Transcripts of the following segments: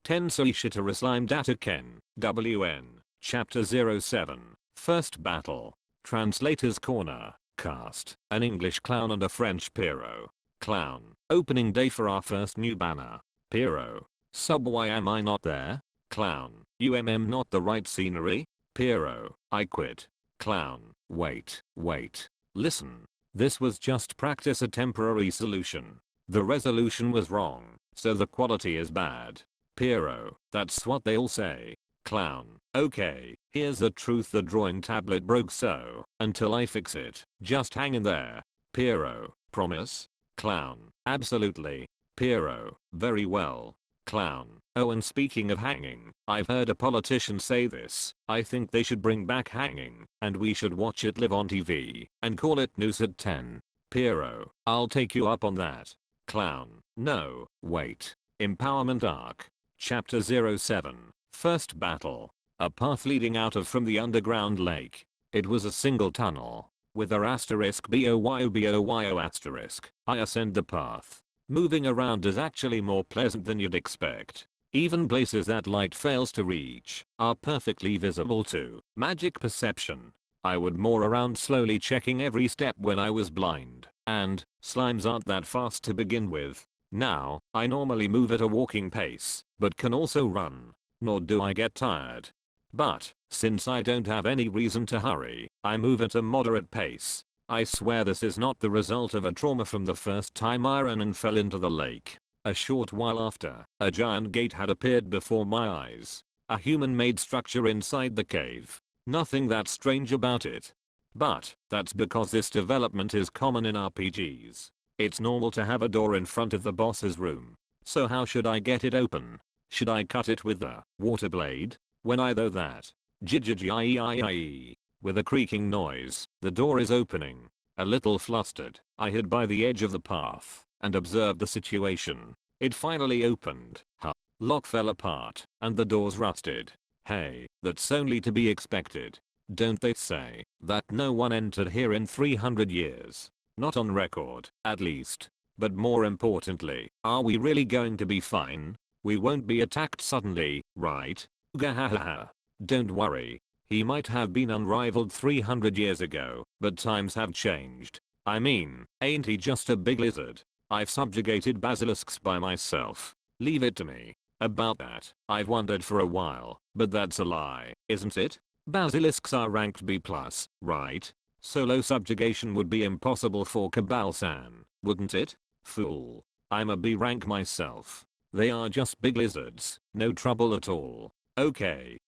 TENSEI SHITARA Slime DATTA Ken, WN, Chapter 07, First Battle. Translator's Corner, Cast, an English clown and a French Pierrot. Clown, opening day for our first new banner. Pierrot, sub why am I not there? Clown, not the right scenery? Pierrot, I quit. Clown, wait. Listen. This was just practice, a temporary solution. The resolution was wrong, so the quality is bad. Pierrot, that's what they all say. Clown, okay, here's the truth, the drawing tablet broke, so until I fix it, just hang in there. Pierrot, promise? Clown, absolutely. Pierrot, very well. Clown, oh, and speaking of hanging, I've heard a politician say this. I think they should bring back hanging, and we should watch it live on TV, and call it News at 10. Pierrot, I'll take you up on that. Clown, no, wait. Empowerment Arc. Chapter 07, First Battle. A path leading out of from the underground lake. It was a single tunnel. With a asterisk boyo asterisk. I ascend the path. Moving around is actually more pleasant than you'd expect. Even places that light fails to reach are perfectly visible to magic perception. I would moor around slowly, checking every step when I was blind, and slimes aren't that fast to begin with. Now, I normally move at a walking pace, but can also run. Nor do I get tired. But, since I don't have any reason to hurry, I move at a moderate pace. I swear this is not the result of a trauma from the first time I ran and fell into the lake. A short while after, a giant gate had appeared before my eyes. A human-made structure inside the cave. Nothing that strange about it. But, that's because this development is common in RPGs. It's normal to have a door in front of the boss's room. So how should I get it open? Should I cut it with the water blade? When I do that, with a creaking noise, the door is opening. A little flustered, I hid by the edge of the path and observed the situation. It finally opened. Lock fell apart and the doors rusted. Hey, that's only to be expected. Don't they say that no one entered here in 300 years? Not on record, at least. But more importantly, are we really going to be fine? We won't be attacked suddenly, right? Gahahaha. Don't worry. He might have been unrivaled 300 years ago, but times have changed. I mean, ain't he just a big lizard? I've subjugated basilisks by myself. Leave it to me. About that, I've wondered for a while, but that's a lie, isn't it? Basilisks are ranked B+, right? Solo subjugation would be impossible for Cabal-san, wouldn't it? Fool. I'm a B rank myself. They are just big lizards, no trouble at all. Okay,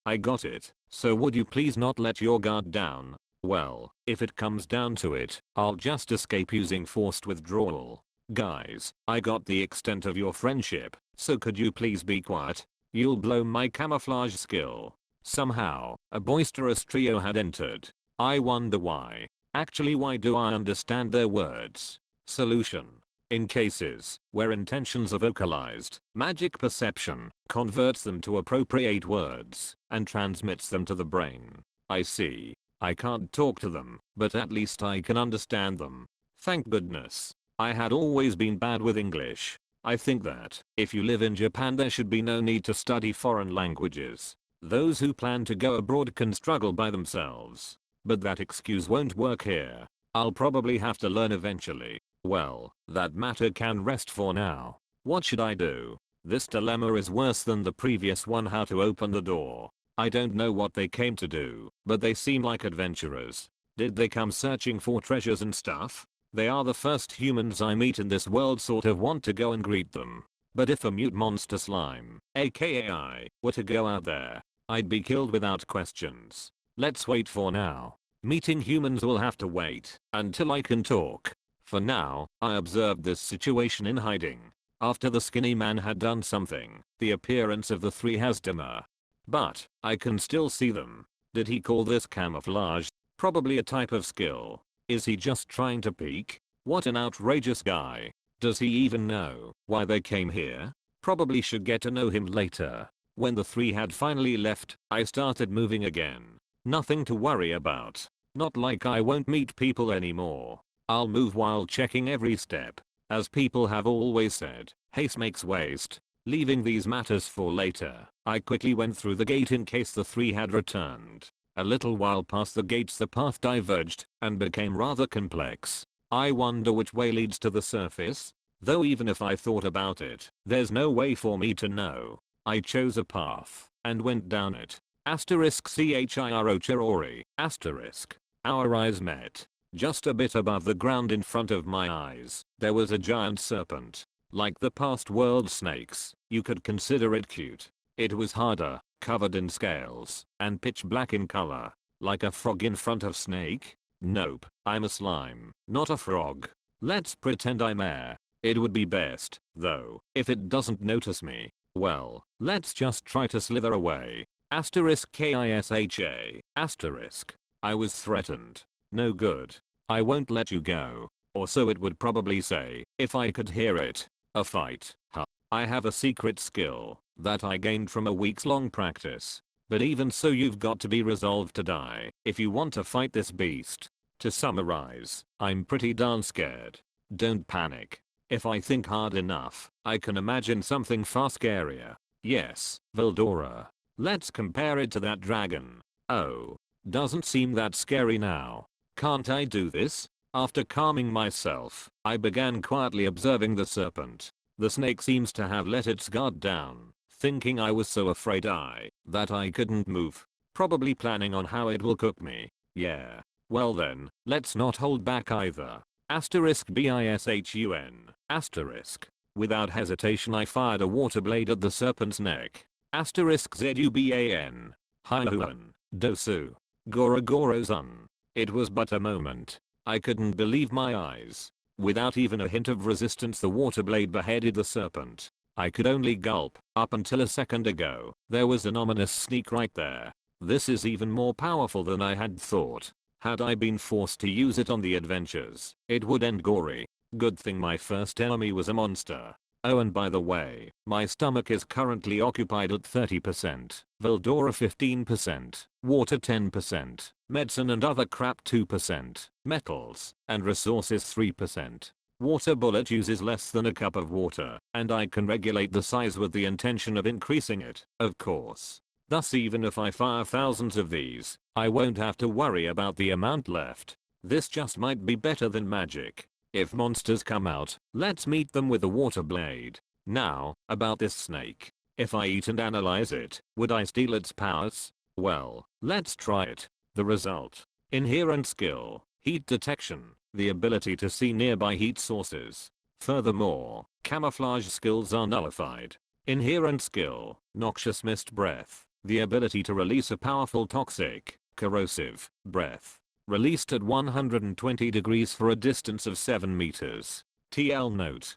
I got it. So would you please not let your guard down? Well, if it comes down to it, I'll just escape using forced withdrawal. Guys, I got the extent of your friendship, so could you please be quiet? You'll blow my camouflage skill. Somehow, a boisterous trio had entered. I wonder why. Actually, why do I understand their words? Solution. In cases where intentions are vocalized, magic perception converts them to appropriate words and transmits them to the brain. I see. I can't talk to them, but at least I can understand them. Thank goodness. I had always been bad with English. I think that if you live in Japan there should be no need to study foreign languages. Those who plan to go abroad can struggle by themselves. But that excuse won't work here. I'll probably have to learn eventually. Well, that matter can rest for now. What should I do? This dilemma is worse than the previous one, how to open the door. I don't know what they came to do, but they seem like adventurers. Did they come searching for treasures and stuff? They are the first humans I meet in this world, sort of want to go and greet them. But if a mute monster slime, aka I, were to go out there, I'd be killed without questions. Let's wait for now. Meeting humans will have to wait until I can talk. For now, I observed this situation in hiding. After the skinny man had done something, the appearance of the three has dimmer. But, I can still see them. Did he call this camouflage? Probably a type of skill. Is he just trying to peek? What an outrageous guy. Does he even know why they came here? Probably should get to know him later. When the three had finally left, I started moving again. Nothing to worry about. Not like I won't meet people anymore. I'll move while checking every step. As people have always said, haste makes waste. Leaving these matters for later, I quickly went through the gate in case the three had returned. A little while past the gates the path diverged and became rather complex. I wonder which way leads to the surface? Though even if I thought about it, there's no way for me to know. I chose a path and went down it. Asterisk CHIRO Chirori. Asterisk. Our eyes met. Just a bit above the ground in front of my eyes, there was a giant serpent. Like the past world snakes, you could consider it cute. It was harder, covered in scales, and pitch black in color. Like a frog in front of snake? Nope, I'm a slime, not a frog. Let's pretend I'm air. It would be best, though, if it doesn't notice me. Well, let's just try to slither away. Asterisk KISHA. Asterisk. I was threatened. No good. I won't let you go. Or so it would probably say, if I could hear it. A fight. Huh. I have a secret skill that I gained from a week's long practice. But even so you've got to be resolved to die if you want to fight this beast. To summarize, I'm pretty darn scared. Don't panic. If I think hard enough, I can imagine something far scarier. Yes, Veldora. Let's compare it to that dragon. Oh. Doesn't seem that scary now. Can't I do this? After calming myself, I began quietly observing the serpent. The snake seems to have let its guard down, thinking I was so afraid that I couldn't move. Probably planning on how it will cook me. Yeah. Well then, let's not hold back either. Asterisk BISHUN. Asterisk. Without hesitation I fired a water blade at the serpent's neck. Asterisk ZUBAN. Hyuan. Dosu. Gorogorozun. It was but a moment. I couldn't believe my eyes. Without even a hint of resistance the water blade beheaded the serpent. I could only gulp. Up until a second ago, there was an ominous sneak right there. This is even more powerful than I had thought. Had I been forced to use it on the adventures, it would end gory. Good thing my first enemy was a monster. Oh, and by the way, my stomach is currently occupied at 30%, Veldora 15%, water 10%, medicine and other crap 2%, metals and resources 3%. Water bullet uses less than a cup of water, and I can regulate the size with the intention of increasing it, of course. Thus even if I fire thousands of these, I won't have to worry about the amount left. This just might be better than magic. If monsters come out, let's meet them with a water blade. Now, about this snake. If I eat and analyze it, would I steal its powers? Well, let's try it. The result. Inherent skill. Heat detection. The ability to see nearby heat sources. Furthermore, camouflage skills are nullified. Inherent skill. Noxious mist breath. The ability to release a powerful toxic, corrosive, breath. Released at 120 degrees for a distance of 7 meters. TL note.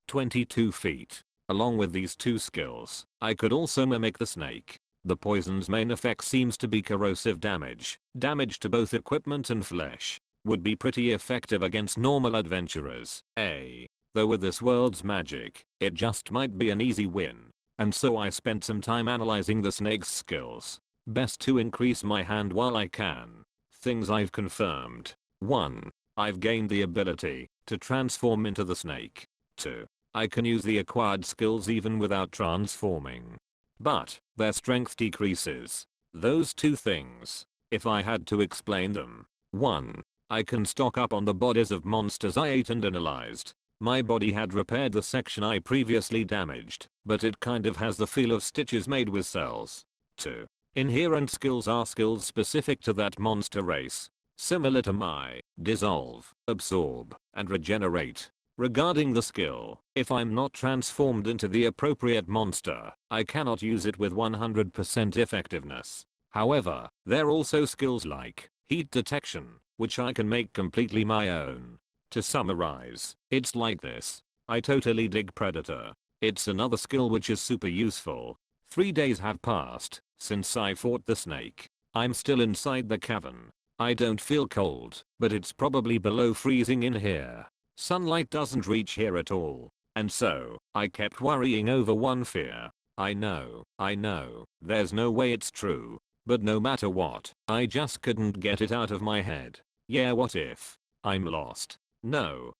22 feet. Along with these two skills, I could also mimic the snake. The poison's main effect seems to be corrosive damage. Damage to both equipment and flesh. Would be pretty effective against normal adventurers. Though with this world's magic, it just might be an easy win. And so I spent some time analyzing the snake's skills. Best to increase my hand while I can. Things I've confirmed. 1. I've gained the ability to transform into the snake. 2. I can use the acquired skills even without transforming. But their strength decreases. Those two things, if I had to explain them. 1. I can stock up on the bodies of monsters I ate and analyzed. My body had repaired the section I previously damaged, but it kind of has the feel of stitches made with cells. 2. Inherent skills are skills specific to that monster race. Similar to my dissolve, absorb, and regenerate. Regarding the skill, if I'm not transformed into the appropriate monster, I cannot use it with 100% effectiveness. However, there are also skills like heat detection, which I can make completely my own. To summarize, it's like this. I totally dig Predator. It's another skill which is super useful. 3 days have passed since I fought the snake. I'm still inside the cavern. I don't feel cold, but it's probably below freezing in here. Sunlight doesn't reach here at all. And so, I kept worrying over one fear. I know, there's no way it's true. But no matter what, I just couldn't get it out of my head. Yeah, what if I'm lost? No,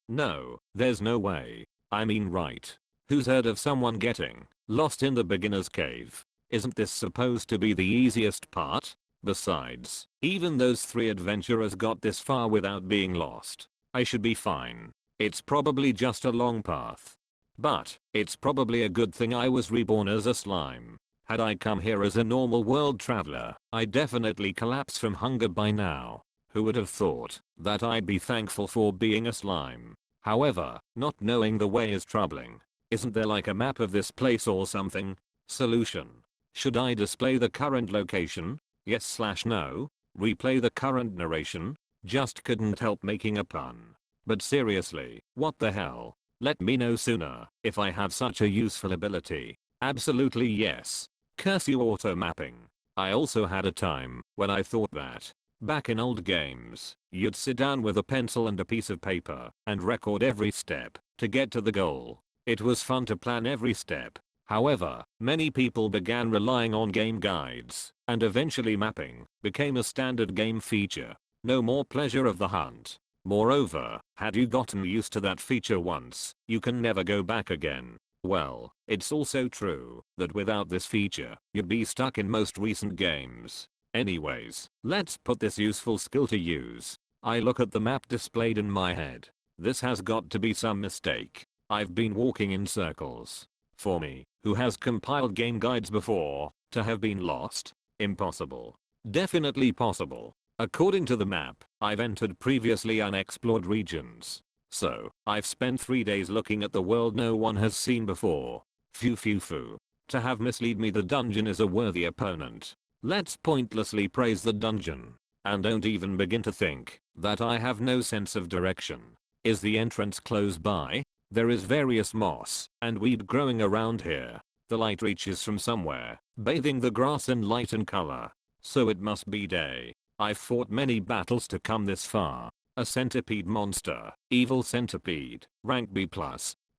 there's no way. I mean, right. Who's heard of someone getting lost in the beginner's cave? Isn't this supposed to be the easiest part? Besides, even those 3 adventurers got this far without being lost. I should be fine. It's probably just a long path. But, it's probably a good thing I was reborn as a slime. Had I come here as a normal world traveler, I'd definitely collapse from hunger by now. Who would have thought that I'd be thankful for being a slime? However, not knowing the way is troubling. Isn't there like a map of this place or something? Solution. Should I display the current location? Yes/no. Replay the current narration? Just couldn't help making a pun. But seriously, what the hell? Let me know sooner if I have such a useful ability. Absolutely yes. Curse you auto mapping. I also had a time when I thought that back in old games, you'd sit down with a pencil and a piece of paper and record every step to get to the goal. It was fun to plan every step. However, many people began relying on game guides, and eventually mapping became a standard game feature. No more pleasure of the hunt. Moreover, had you gotten used to that feature once, you can never go back again. Well, it's also true that without this feature, you'd be stuck in most recent games. Anyways, let's put this useful skill to use. I look at the map displayed in my head. This has got to be some mistake. I've been walking in circles. For me, who has compiled game guides before, to have been lost? Impossible. Definitely possible. According to the map, I've entered previously unexplored regions. So, I've spent 3 days looking at the world no one has seen before. Phew. To have misled me, the dungeon is a worthy opponent. Let's pointlessly praise the dungeon. And don't even begin to think that I have no sense of direction. Is the entrance close by? There is various moss and weed growing around here. The light reaches from somewhere, bathing the grass in light and color. So it must be day. I've fought many battles to come this far. A centipede monster, evil centipede, rank B+.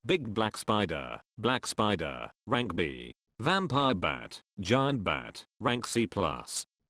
Big black spider, rank B. Vampire bat, giant bat, rank C+.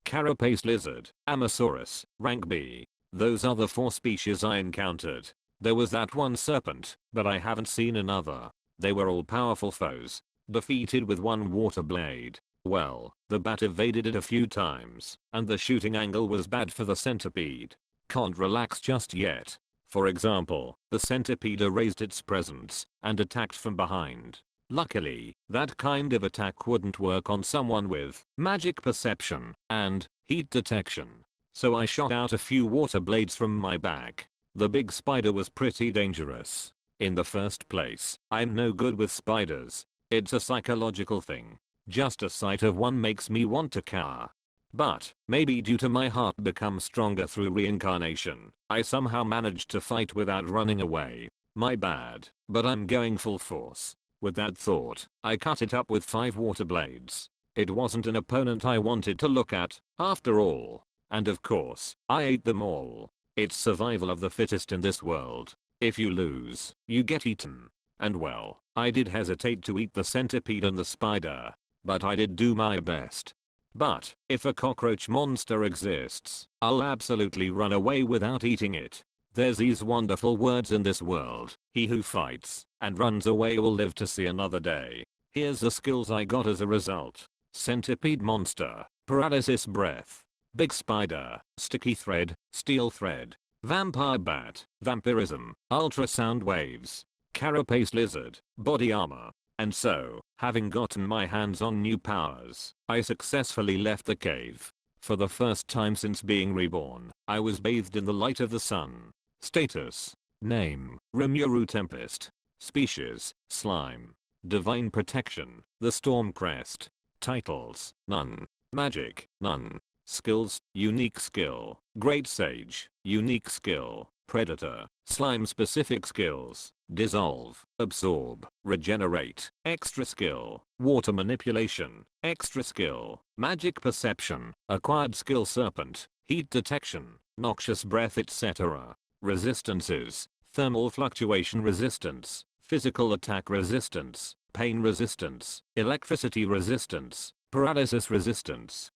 Carapace lizard, Amasaurus, rank B. Those other 4 species I encountered. There was that one serpent, but I haven't seen another. They were all powerful foes, defeated with one water blade. Well, the bat evaded it a few times, and the shooting angle was bad for the centipede. Can't relax just yet. For example, the centipede erased its presence and attacked from behind. Luckily, that kind of attack wouldn't work on someone with magic perception and heat detection. So I shot out a few water blades from my back. The big spider was pretty dangerous. In the first place, I'm no good with spiders. It's a psychological thing. Just a sight of one makes me want to cower. But, maybe due to my heart become stronger through reincarnation, I somehow managed to fight without running away. My bad, but I'm going full force. With that thought, I cut it up with 5 water blades. It wasn't an opponent I wanted to look at, after all. And of course, I ate them all. It's survival of the fittest in this world. If you lose, you get eaten. And well, I did hesitate to eat the centipede and the spider. But I did do my best. But, if a cockroach monster exists, I'll absolutely run away without eating it. There's these wonderful words in this world. He who fights and runs away will live to see another day. Here's the skills I got as a result. Centipede monster, paralysis breath. Big spider, sticky thread, steel thread. Vampire bat, vampirism, ultrasound waves. Carapace lizard, body armor. And so, having gotten my hands on new powers, I successfully left the cave. For the first time since being reborn, I was bathed in the light of the sun. Status. Name, Rimuru Tempest. Species, slime. Divine protection, the Storm Crest. Titles, none. Magic, none. Skills, unique skill. Great Sage, unique skill. Predator, slime specific skills. Dissolve, absorb, regenerate, extra skill. Water manipulation, extra skill. Magic perception, acquired skill. Serpent, heat detection, noxious breath, etc. Resistances, thermal fluctuation resistance, physical attack resistance, pain resistance, electricity resistance, paralysis resistance.